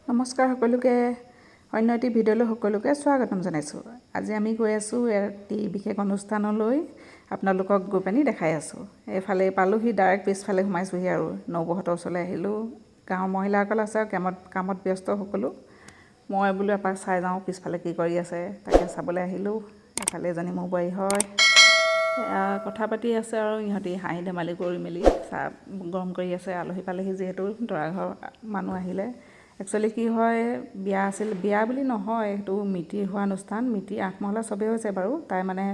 নমস্কাৰ সকলোকে অন্য এটি ভিডিঅ'লৈ সকলোকে স্বাগতম জনাইছোঁ। আজি আমি গৈ আছোঁ এটি বিশেষ অনুষ্ঠানলৈ, আপোনালোকক গৈ পানি দেখাই আছোঁ। এইফালে পালোহি, ডাইৰেক্ট পিছফালে সোমাইছোঁহি আৰু নবৌহঁতৰ ওচৰলৈ আহিলোঁ। গাঁৱৰ মহিলাসকল আছে কামত ব্যস্ত সকলো। মই বোলো এপাক চাই যাওঁ পিছফালে কি কৰি আছে, তাকে চাবলৈ আহিলোঁ। এফালে এজনী মোৰ বোৱাৰী হয়, কথা পাতি আছে আৰু ইহঁতি হাঁহি ধেমালি কৰি মেলি চাহ গৰম কৰি আছে। আলহী পালেহি যিহেতু, দৰা ঘৰ মানুহ আহিলে। একচুৱেলি কি হয়, বিয়া আছিল, বিয়া বুলি নহয়, এইটো মিতিৰ হোৱা অনুষ্ঠান। মিতিৰ 8 মহলা চবেই হৈছে বাৰু। তাই মানে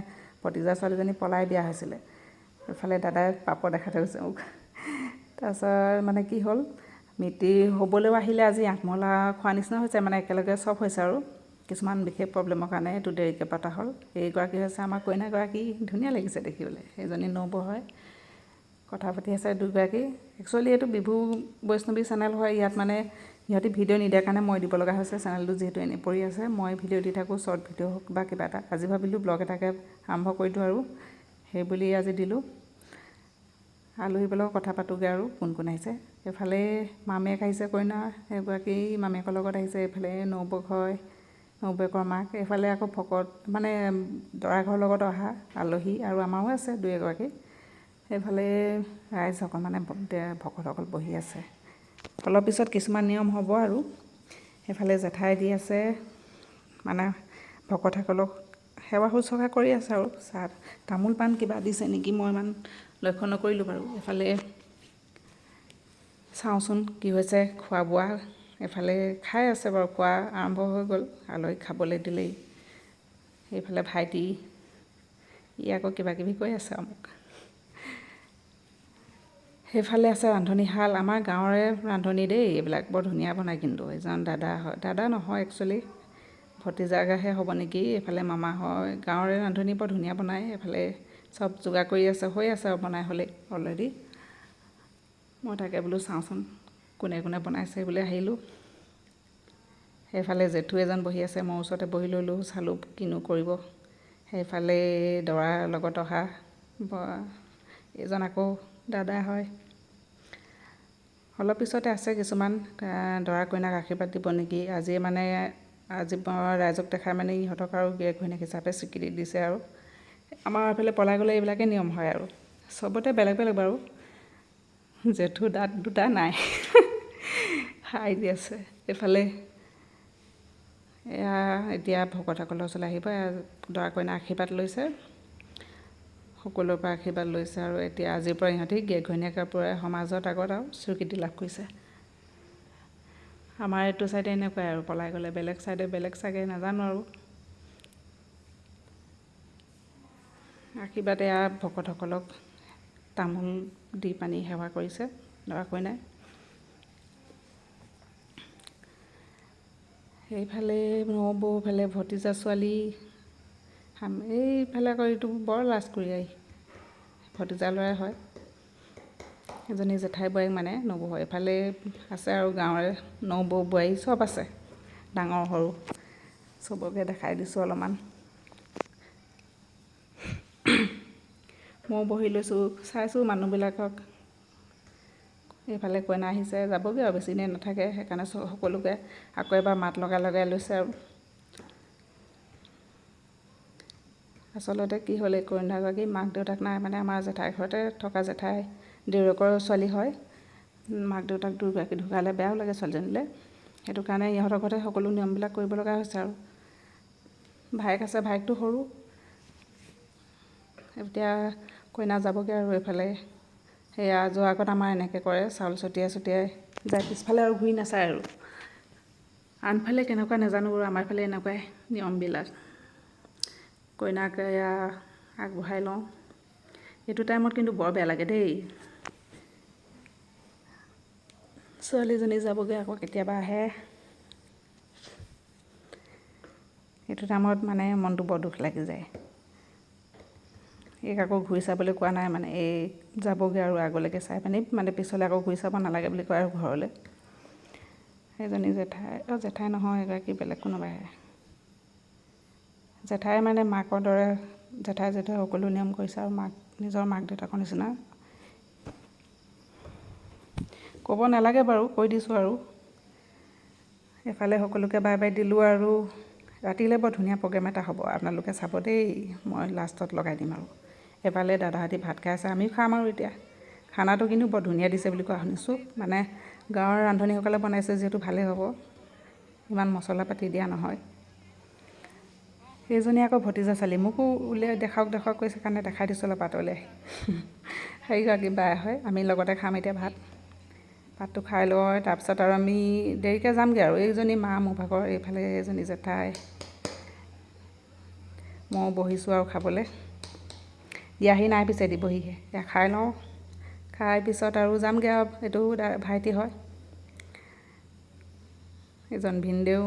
ভতিজা ছোৱালীজনী পলাই বিয়া হৈছিলে। এইফালে দাদাই পাপৰ দেখাই থৈ গৈছে মোক। তাৰপিছত মানে কি হ'ল, মিতিৰ হ'বলৈও আহিলে। আজি 8 মহলা খোৱা নিচিনা হৈছে, মানে একেলগে চব হৈছে আৰু কিছুমান বিশেষ প্ৰব্লেমৰ কাৰণে এইটো দেৰিকৈ পতা হ'ল। এইগৰাকী হৈছে আমাৰ কইনাগৰাকী, ধুনীয়া লাগিছে দেখিবলৈ। এইজনী নবৌ হয়, কথা পাতি আছে দুয়োগৰাকী। একচুৱেলি এইটো বিভু বৈষ্ণৱী চেনেল হয়। ইয়াত মানে সিহঁতি ভিডিঅ' নিদিয়াৰ কাৰণে মই দিব লগা হৈছে। চেনেলটো যিহেতু এনেই পৰি আছে, মই ভিডিঅ' দি থাকোঁ, শ্বৰ্ট ভিডিঅ' হওক বা কিবা এটা। আজি ভাবিলোঁ ব্লগ এটাকে আৰম্ভ কৰি দিওঁ আৰু সেই বুলি আজি দিলোঁ। আলহীবিলাকৰ কথা পাতোগৈ আৰু কোন কোন আহিছে। এইফালে মামীয়েক আহিছে, কইনাৰ এগৰাকী মামীয়েকৰ লগত আহিছে। এইফালে নবৌক হয়, নবৌয়েকৰ মাক। এইফালে আকৌ ভকত মানে দৰা ঘৰৰ লগত অহা আলহী আৰু আমাৰো আছে 2-এগৰাকী। এইফালে ৰাইজসকল মানে ভকতসকল বহি আছে। অলপ পিছত কিছুমান নিয়ম হ'ব আৰু। সেইফালে জেঠাই দি আছে, মানে ভকতসকলক সেৱা শুশ্ৰূষা কৰি আছে আৰু চাহ তামোল পাণ কিবা দিছে নেকি, মই ইমান লক্ষ্য নকৰিলোঁ বাৰু। এফালে চাওঁচোন কি হৈছে খোৱা বোৱা। এফালে খাই আছে বাৰু, খোৱা আৰম্ভ হৈ গ'ল, আলহীক খাবলৈ দিলেই। এইফালে ভাইটি ই আকৌ কিবা কিবি কৈ আছে আৰু মোক। সেইফালে আছে ৰান্ধনীশাল, আমাৰ গাঁৱৰে ৰান্ধনী দেই, এইবিলাক বৰ ধুনীয়া বনায়। কিন্তু এজন দাদা হয়, দাদা নহয় একচুৱেলি ভতিজাগৰাহে হ'ব নেকি। এইফালে মামা হয়, গাঁৱৰে ৰান্ধনী, বৰ ধুনীয়া বনায়। এইফালে চব যোগাৰ কৰি আছে, হৈ আছে আৰু বনাই হ'লেই অলৰেডি। মই তাকে বোলো চাওঁচোন কোনে কোনে বনাইছে বুলি আহিলোঁ। সেইফালে জেঠু এজন বহি আছে, মই ওচৰতে বহি ল'লোঁ, চালোঁ কিনো কৰিব। সেইফালে দৰাৰ লগত অহা এইজন আকৌ দাদা হয়। অলপ পিছতে আছে কিছুমান, দৰা কইনাক আশীৰ্বাদ দিব নেকি। আজি ৰাইজক দেখাই মানে ইহঁতক আৰু গিৰিয়েক ঘৈণীয়েক হিচাপে স্বীকৃতি দিছে আৰু। আমাৰ এইফালে পলাই গ'লে এইবিলাকেই নিয়ম হয় আৰু। চবতে বেলেগ বেলেগ বাৰু। জেঠু দাঁত দুটা নাই হাঁহি দি আছে। এইফালে এয়া এতিয়া ভকতসকলৰ ওচৰলৈ আহিব, দৰা কইনা আশীৰ্বাদ লৈছে, সকলোৰে পৰা আশীৰ্বাদ লৈছে। আৰু এতিয়া আজিৰ পৰা ইহঁতি গিৰিয়েক ঘৈণীয়েকৰ পৰা সমাজত আগত আৰু স্বীকৃতি লাভ কৰিছে। আমাৰ এইটো ছাইডে এনেকুৱাই আৰু, পলাই গ'লে বেলেগ ছাইডে বেলেগ চাগে নাজানো আৰু। আশীৰ্বাদ এয়া ভকতসকলক তামোল দি পানি সেৱা কৰিছে দৰা কইনাই। সেইফালে নবৌ, ফালে ভতিজা ছোৱালী, এইফালে আকৌ এইটো বৰ লাজকুৰীয়াই ভতিজা ল'ৰাই হয়। এজনী জেঠাই বোৱাৰীক মানে নবৌ হয়। এইফালে আছে আৰু গাঁৱৰে নবৌ বোৱাৰী চব আছে, ডাঙৰ সৰু চবকে দেখাই দিছোঁ অলপমান। মই বহি লৈছোঁ, চাইছোঁ মানুহবিলাকক। এইফালে কইনা আহিছে, যাবগৈ আৰু বেছি দিন নাথাকে। সেইকাৰণে সকলোকে আকৌ এবাৰ মাত লগাই লৈছে আৰু। আচলতে কি হ'ল, এই কইনাগৰাকী মাক দেউতাক নাই, মানে আমাৰ জেঠাই ঘৰতে থকা জেঠাই দেউৰকৰ ছোৱালী হয়। মাক দেউতাক দুয়োগৰাকী ঢুকালে, বেয়াও লাগে ছোৱালীজনীলৈ। সেইটো কাৰণে ইহঁতৰ ঘৰতে সকলো নিয়মবিলাক কৰিব লগা হৈছে আৰু। ভায়েক আছে, ভায়েকটো সৰু। এতিয়া কইনা যাবগৈ আৰু। এইফালে সেয়া যোৱাৰ আগত আমাৰ এনেকৈ কৰে, চাউল ছটিয়াই যায়, পিছফালে আৰু ঘূৰি নাচায় আৰু। আনফালে কেনেকুৱা নাজানো বাৰু, আমাৰ ফালে এনেকুৱাই নিয়মবিলাক। কইনাক এয়া আগবঢ়াই লওঁ। এইটো টাইমত কিন্তু বৰ বেয়া লাগে দেই। ছোৱালীজনী যাবগৈ, আকৌ কেতিয়াবা আহে। এইটো টাইমত মানে মনটো বৰ দুখ লাগি যায়। এইক আকৌ ঘূৰি চাবলৈ কোৱা নাই, মানে এই যাবগৈ আৰু আগলৈকে চাই পানি, মানে পিছলৈ আকৌ ঘূৰি চাব নালাগে বুলি কয় আৰু ঘৰলৈ। সেইজনী জেঠাই নহয়, এগৰাকী বেলেগ কোনোবাহে। জেঠাই মানে মাকৰ দৰে, জেঠাই সকলো নিয়ম কৰিছে আৰু নিজৰ মাক দেউতাকৰ নিচিনা। ক'ব নালাগে বাৰু, কৈ দিছোঁ আৰু। এফালে সকলোকে বাই বাই দিলোঁ আৰু ৰাতিলৈ বৰ ধুনীয়া প্ৰগ্ৰেম এটা হ'ব, আপোনালোকে চাব দেই, মই লাষ্টত লগাই দিম আৰু। এফালে দাদাহঁতি ভাত খাই আছে, আমিও খাম আৰু এতিয়া। খানাটো কিন্তু বৰ ধুনীয়া দিছে বুলি কোৱা শুনিছোঁ, মানে গাঁৱৰ ৰান্ধনীসকলে বনাইছে যিহেতু ভালেই হ'ব, ইমান মছলা পাতি দিয়া নহয়। সেইজনী আকৌ ভতিজা ছোৱালী, মোকো উলিয়াই দেখাওক কৈছে কাৰণে দেখাই দিছোঁ অলপ আঁতৰলৈ আহি। সেইগৰাকী বাই হয়, আমি লগতে খাম এতিয়া ভাতটো খাই লওঁ, তাৰপিছত আৰু আমি দেৰিকৈ যামগৈ আৰু। এইজনী মা মোৰ ভাগৰ, এইফালে এজনী জেঠাই, মই বহিছোঁ আৰু খাবলৈ। দিয়াহি নাই পিছে দিবহিহে, এয়া খাই লওঁ, খাই পিছত আৰু যামগৈ আৰু। এইটো ভাইটি হয়, এজন ভিনদেউ।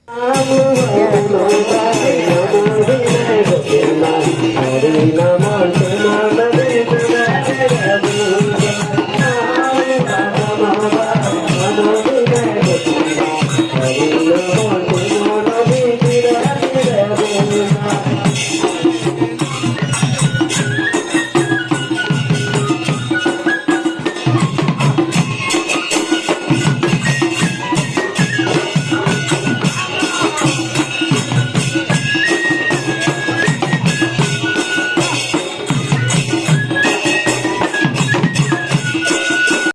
এয়া ৰাতিপুৱা